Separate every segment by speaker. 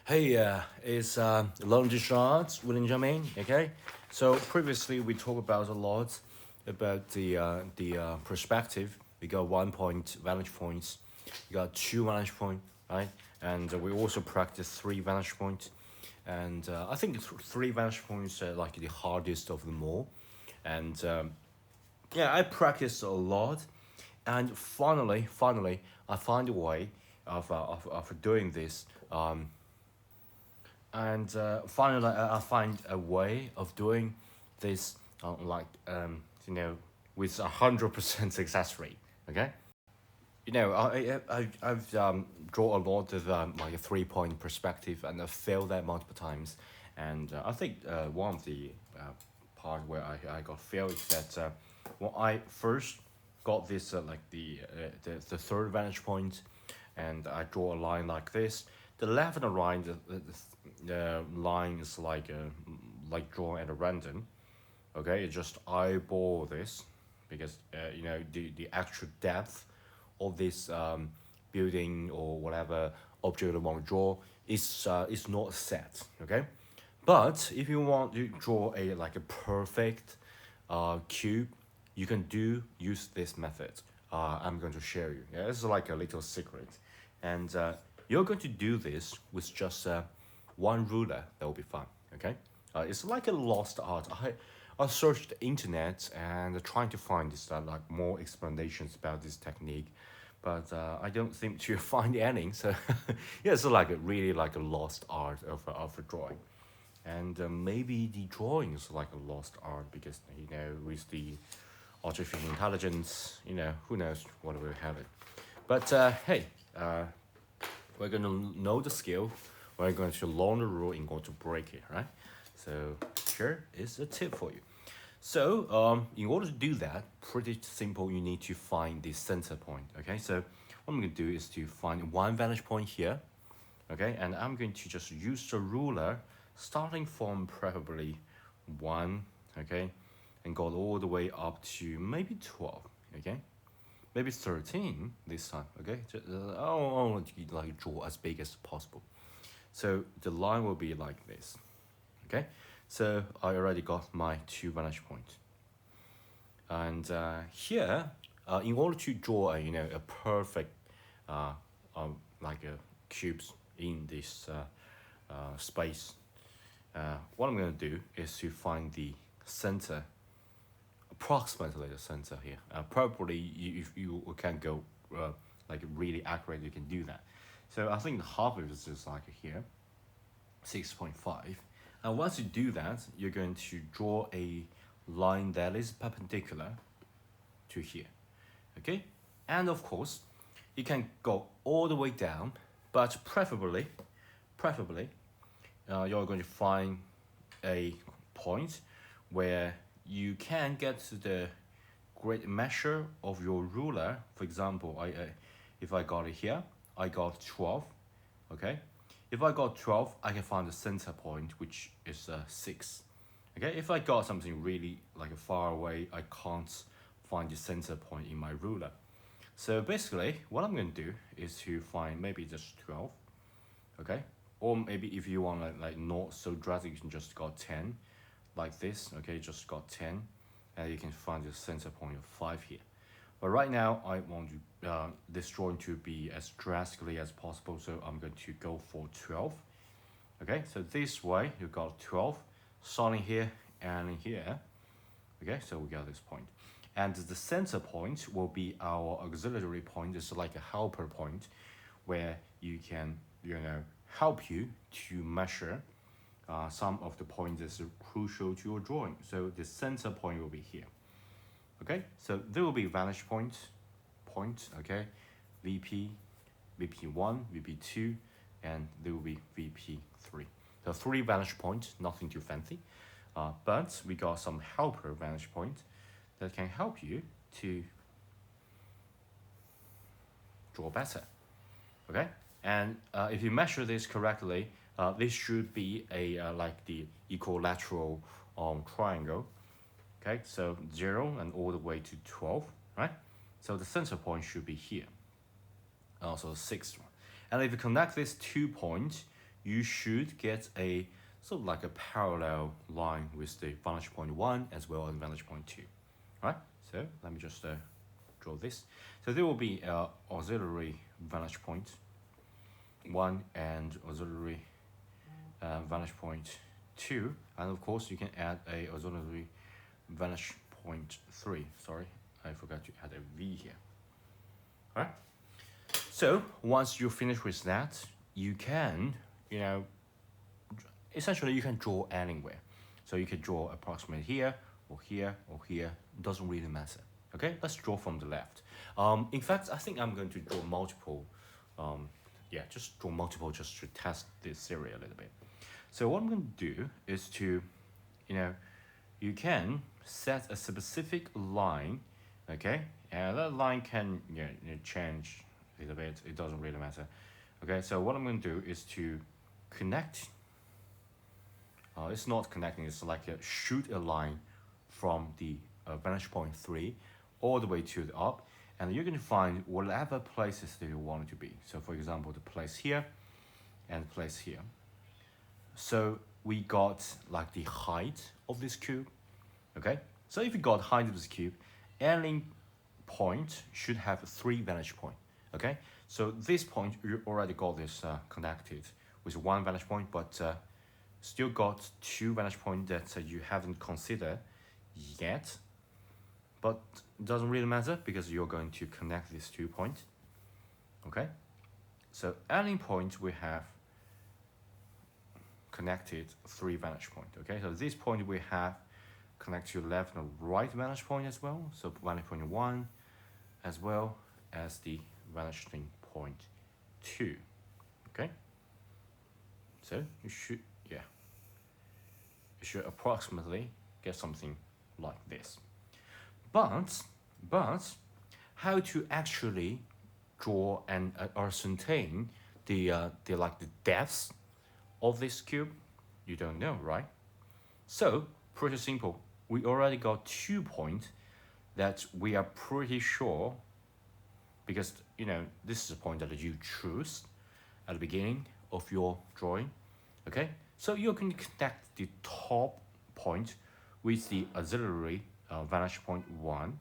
Speaker 1: Hey, it's Long Shots with Benjamin. Okay, so previously we talked about a lot about the perspective. We got 1 point vantage points, we got 2 vantage point, right? And we also practice 3 vantage points. And I think 3 vantage points are like the hardest of them all. And yeah, I practiced a lot, and finally, I find a way of doing this. And finally, I find a way of doing this, with 100% success rate. Okay, I've drawn a lot of like a 3 point perspective, and I've failed that multiple times. And I think one of the part where I got failed is that when I first got this the third vantage point, and I draw a line like this. The left and the right, the line is like drawn at a random. Okay, you just eyeball this because the actual depth of this building or whatever object you want to draw is not set. Okay, but if you want to draw a perfect cube, you can use this method. I'm going to share you. Yeah, this is like a little secret, and you're going to do this with just one ruler. That will be fine. Okay, it's like a lost art. I searched the internet and trying to find this like more explanations about this technique, but I don't seem to find any. So yeah, it's like a really like a lost art of a drawing, and maybe the drawing is like a lost art because with the artificial intelligence, who knows what will have it. But hey, we're going to know the skill. We're going to learn the rule in order to break it, right? So here is a tip for you. So in order to do that, pretty simple. You need to find the center point. Okay, so what I'm going to do is to find one vantage point here. Okay, and I'm going to just use the ruler, starting from preferably 1. Okay, and go all the way up to maybe 12. Okay, maybe 13 this time. Okay, I want to like draw as big as possible. So the line will be like this. Okay, so I already got my 2 vantage points, and here, in order to draw a perfect like a cubes in this space, what I'm going to do is to find the center, approximately the center here. Probably if you can go like really accurate, you can do that. So I think the half of it is just like here, 6.5. And once you do that, you're going to draw a line that is perpendicular to here. Okay, and of course, you can go all the way down, but preferably, you're going to find a point where you can get to the great measure of your ruler. For example, if I got it here, I got 12. Okay, if I got 12, I can find the center point, which is 6. Okay, if I got something really like far away, I can't find the center point in my ruler. So basically, what I'm going to do is to find maybe just 12. Okay, or maybe if you want like not so drastic, you can just got 10 like this. Okay, just got 10, and you can find the center point of 5 here. But right now, I want this drawing to be as drastically as possible, so I'm going to go for 12. Okay, so this way you got 12, starting here and here. Okay, so we got this point. And the center point will be our auxiliary point. It's like a helper point where you can, help you to measure some of the points that's crucial to your drawing. So the center point will be here. Okay, so there will be vantage point, okay, VP, VP1, VP2, and there will be VP3. So 3 vantage points, nothing too fancy, but we got some helper vantage point that can help you to draw better. Okay, and if you measure this correctly, this should be a like the equilateral triangle. Okay, so 0 and all the way to 12, right? So the center point should be here. Also 6. And if you connect these 2 points, you should get a sort of like a parallel line with the vantage point 1 as well as vantage point 2. Right? So let me just draw this. So there will be auxiliary vantage point 1 and auxiliary vantage point 2, and of course you can add a auxiliary vantage point 3. Sorry, I forgot to add a V here. All right. So once you finish with that, you can, essentially you can draw anywhere. So you can draw approximately here or here or here. Doesn't really matter. Okay, let's draw from the left. In fact, I think I'm going to draw multiple. Just draw multiple just to test this theory a little bit. So what I'm going to do is to, you can set a specific line, okay? And that line can change a little bit. It doesn't really matter. Okay, so what I'm going to do is to connect. It's not connecting. It's like shoot a line from the vantage point 3 all the way to the up, and you're going to find whatever places that you want it to be. So for example, the place here and the place here. So we got like the height of this cube, okay? So if you got height of this cube, any point should have 3 vantage point, okay? So this point, you already got this connected with 1 vantage point, but still got 2 vantage point that you haven't considered yet, but it doesn't really matter because you're going to connect these 2 points, okay? So any point we have connected 3 vantage point, okay? So this point we have connect to left and right vantage point as well. So vantage point 1 as well as the vanishing point 2, okay? So you should approximately get something like this. But how to actually draw and ascertain the depths of this cube, you don't know, right? So pretty simple. We already got 2 points that we are pretty sure, because this is a point that you choose at the beginning of your drawing, okay? So you can connect the top point with the auxiliary vantage point 1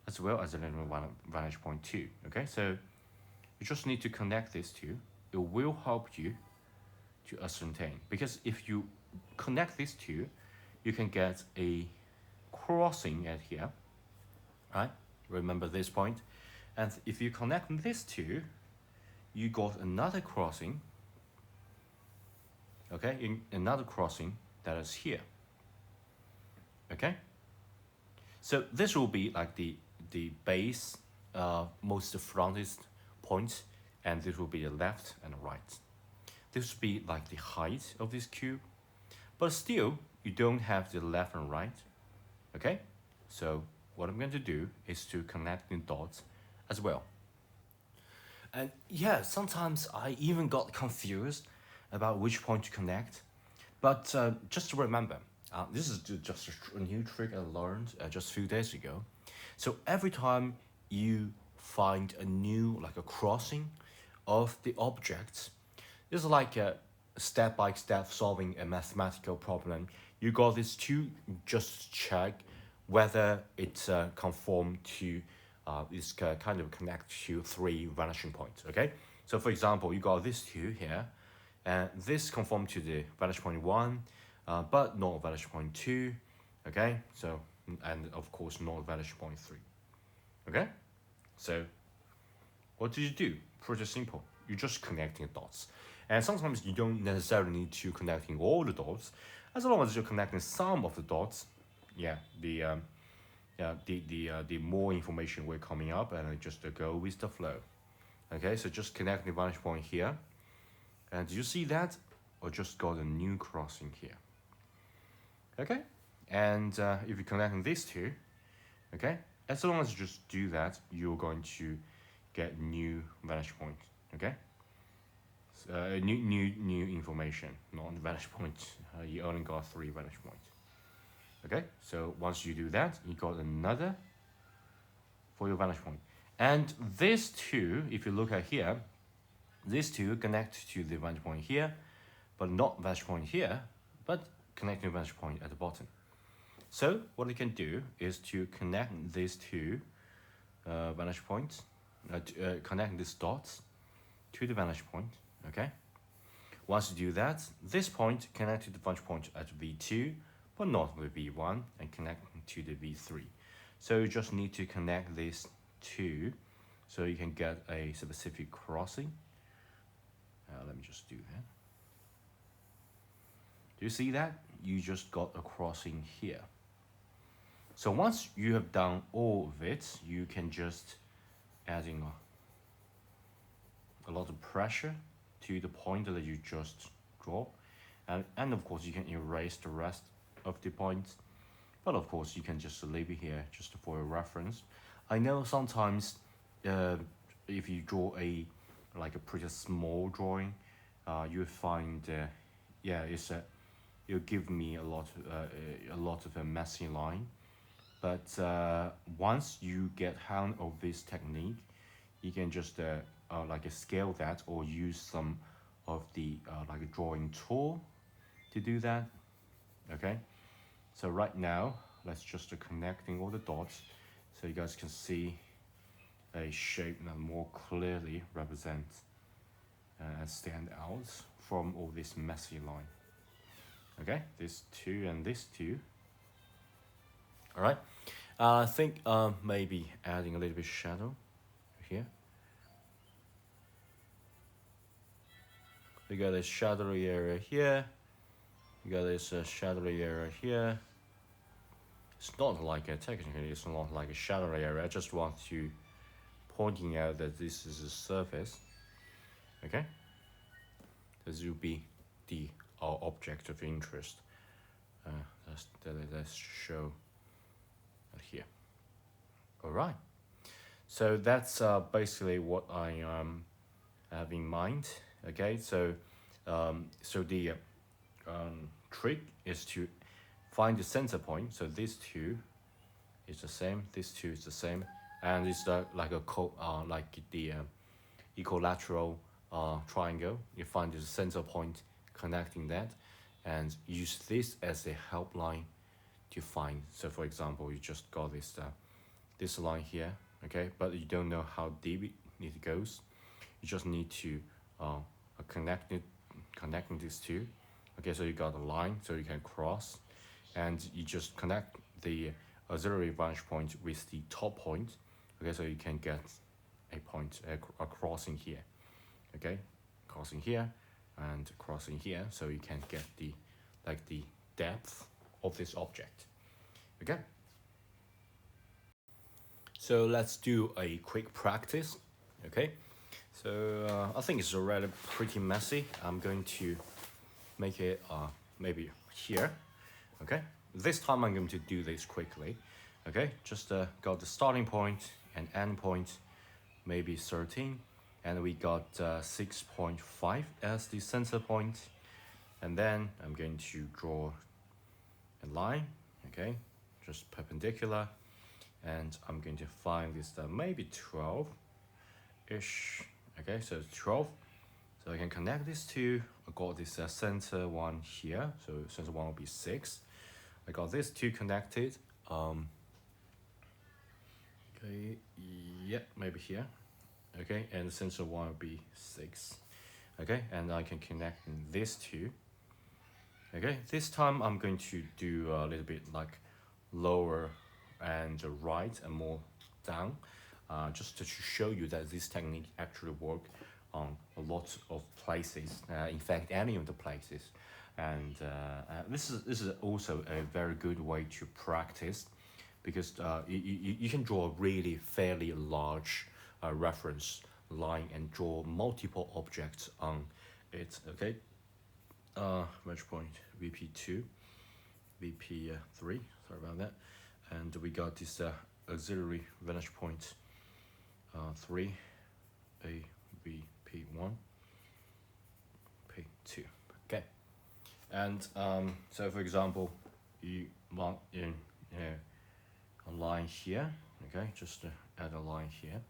Speaker 1: as well as the vantage point 2, okay? So you just need to connect these two. It will help you to ascertain, because if you connect these two, you can get a crossing at here, right? Remember this point. And if you connect these two, you got another crossing, okay? Another crossing that is here, okay? So this will be like the base, most frontest point, and this will be the left and right. This will be like the height of this cube, but still you don't have the left and right, okay? So what I'm going to do is to connect the dots as well. And yeah, sometimes I even got confused about which point to connect, but just to remember, this is just a new trick I learned just a few days ago. So every time you find a new, like a crossing of the objects, it's like a step-by-step solving a mathematical problem. You got these two, just check whether it's conform to this kind of connect to 3 vanishing points, okay? So for example, you got these two here, and this conform to the vantage point 1, but not vantage point 2, okay? So, and of course not vantage point 3, okay? So what do you do? Pretty simple. You're just connecting the dots. And sometimes you don't necessarily need to connecting all the dots. As long as you're connecting some of the dots, the more information will coming up, and just go with the flow. Okay, so just connect the vantage point here. And do you see that? Or just got a new crossing here. Okay, and if you connect these two, okay, as long as you just do that, you're going to get new vantage point. Okay, new information, not vantage point. You only got 3 vantage points. Okay, so once you do that, you got another for your vantage point. And these two, if you look at here, these two connect to the vantage point here, but not vantage point here, but connecting vantage point at the bottom. So what you can do is to connect these two vantage points, connect these dots to the vantage point, okay? Once you do that, this point connect to the vantage point at V2, but not with V1, and connect to the V3. So you just need to connect these two so you can get a specific crossing. Let me just do that. Do you see that? You just got a crossing here. So once you have done all of it, you can just adding a lot of pressure to the point that you just draw. And of course you can erase the rest of the points. But of course you can just leave it here just for a reference. I know sometimes if you draw a pretty small drawing, you find it'll give me a lot of a messy line. But once you get hand of this technique, you can just scale that or use some of the like a drawing tool to do that. Okay, so right now let's just connecting all the dots so you guys can see a shape that more clearly represents and stand out from all this messy line. Okay, this two and this two. All right, I think maybe adding a little bit shadow here. We got this shadowy area here. We got this shadowy area here. It's not like technically it's not like a shadowy area. I just want to pointing out that this is a surface. Okay, this will be the our object of interest. Let's show here. All right, so that's basically what I have in mind. Okay, so the trick is to find the center point. So these two is the same, these two is the same, and it's like the equilateral triangle. You find the center point connecting that, and use this as a help line to find. So for example, you just got this line here, okay, but you don't know how deep it goes. You just need to connecting these two. Okay, so you got a line so you can cross, and you just connect the auxiliary vantage point with the top point. Okay, so you can get a point, a crossing here. Okay, crossing here and crossing here, so you can get the depth of this object. Okay, so let's do a quick practice. Okay, so I think it's already pretty messy. I'm going to make it maybe here. Okay, this time I'm going to do this quickly. Okay, just got the starting point and end point, maybe 13, and we got 6.5 as the center point, and then I'm going to draw a line. Okay, just perpendicular, and I'm going to find this maybe 12-ish. Okay, so 12. So I can connect these two. I got this center one here, so center one will be 6. I got these two connected. Okay, yeah, maybe here. Okay, and the center one will be 6. Okay, and I can connect these two. Okay, this time I'm going to do a little bit like lower and right and more down, just to show you that this technique actually work on a lot of places, in fact any of the places, and this is also a very good way to practice, because you can draw a really fairly large reference line and draw multiple objects on it. Okay, vantage point VP2, VP3, sorry about that, and we got this auxiliary vantage point 3, A, B, P1, P2. Okay, and so for example, you want a line here. Okay, just add a line here,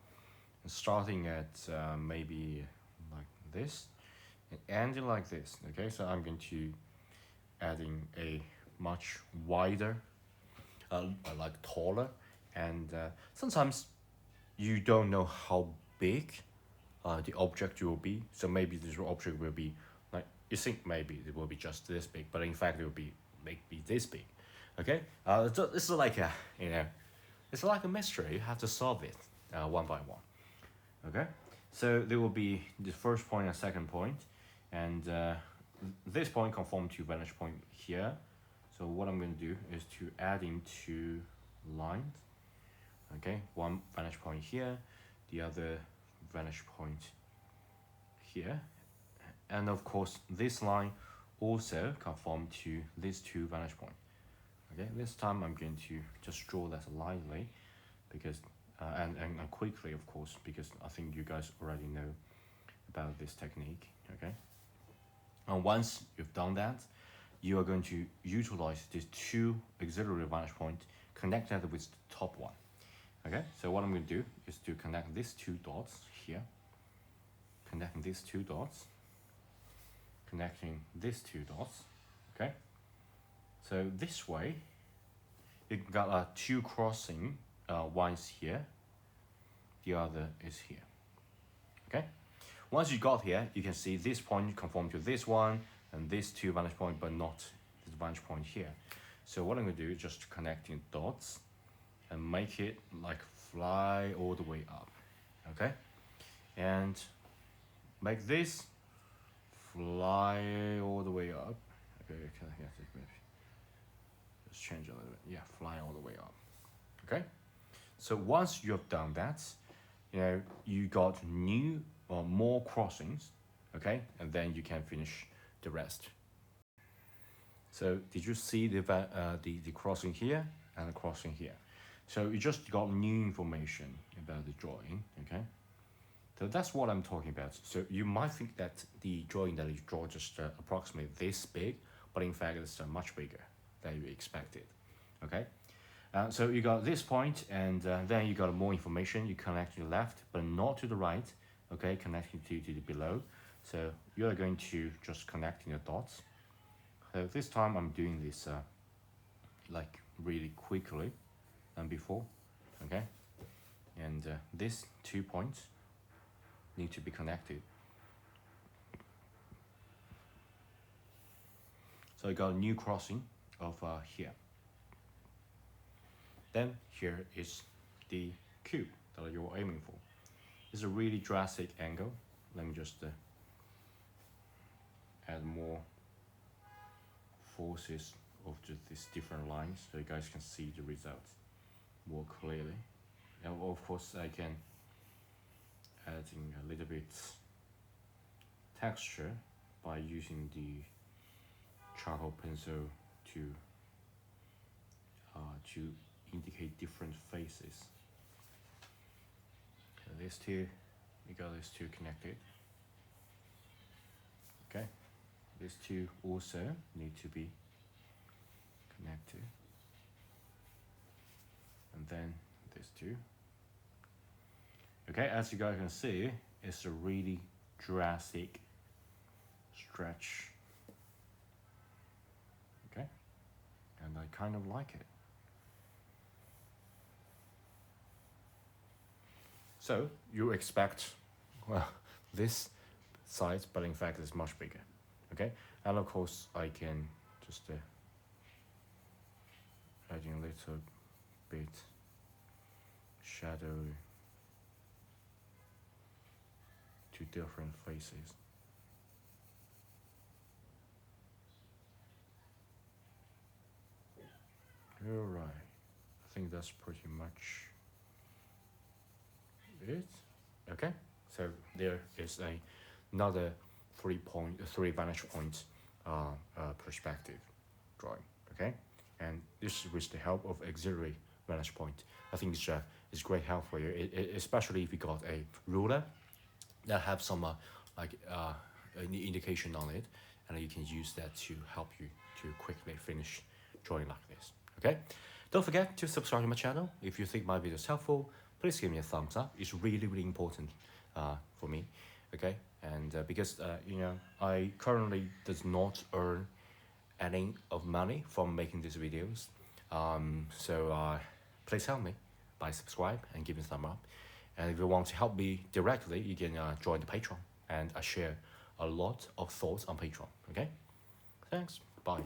Speaker 1: and starting at maybe like this, and ending like this. Okay, so I'm going to adding a much wider, like taller, and sometimes you don't know how big the object will be. So maybe this object will be like, you think maybe it will be just this big, but in fact it will be maybe this big. Okay, so this is like a, it's like a mystery. You have to solve it one by one. Okay, so there will be the first point and second point, and this point conform to vantage point here. So what I'm going to do is to add in two lines. Okay, one vantage point here, the other vantage point here, and of course this line also conform to these two vantage point. Okay, this time I'm going to just draw that lightly, because and quickly, of course, because I think you guys already know about this technique. Okay, and once you've done that, you are going to utilize these two auxiliary vantage point connected with the top one. Okay, so what I'm going to do is to connect these two dots here, connecting these two dots, connecting these two dots. Okay, so this way you got two crossing, one's here, the other is here. Okay, once you got here, you can see this point conform to this one and these two vantage point, but not this vantage point here. So what I'm going to do is just connecting dots and make it like fly all the way up. Okay, and make this fly all the way up. Okay, let's change a little bit. Yeah, fly all the way up. Okay, so once you have done that, you got new or more crossings. Okay, and then you can finish the rest. So did you see the crossing here and the crossing here? So you just got new information about the drawing. Okay, so that's what I'm talking about. So you might think that the drawing that you draw just approximately this big, but in fact it's much bigger than you expected. Okay, so you got this point, and then you got more information. You connect to the left, but not to the right. Okay, connecting to the below. So you are going to just connecting the dots. So this time I'm doing this like really quickly than before. Okay, and these 2 points need to be connected. So I got a new crossing of here. Then here is the cube that you're aiming for. It's a really drastic angle. Let me just add more forces of these different lines so you guys can see the results more clearly. And of course I can adding a little bit texture by using the charcoal pencil to indicate different faces. So these two, we got these two connected. Okay, these two also need to be connected, and then these two. Okay, as you guys can see, it's a really drastic stretch. Okay, and I kind of like it. So you expect, well, this size, but in fact it's much bigger. Okay, and of course I can just adding a little bit shadow to different faces. Alright, I think that's pretty much it. Okay, so there is another 3 vantage point perspective drawing. Okay, and this is with the help of auxiliary vantage point. I think it's great help for you, especially if you got a ruler that have some indication on it, and you can use that to help you to quickly finish drawing like this. Okay, don't forget to subscribe to my channel. If you think my video is helpful, please give me a thumbs up. It's really important for me. Okay, and because I currently does not earn any of money from making these videos. So please help me by subscribe and give me a thumb up. And if you want to help me directly, you can join the Patreon, and I share a lot of thoughts on Patreon. Okay, thanks. Bye.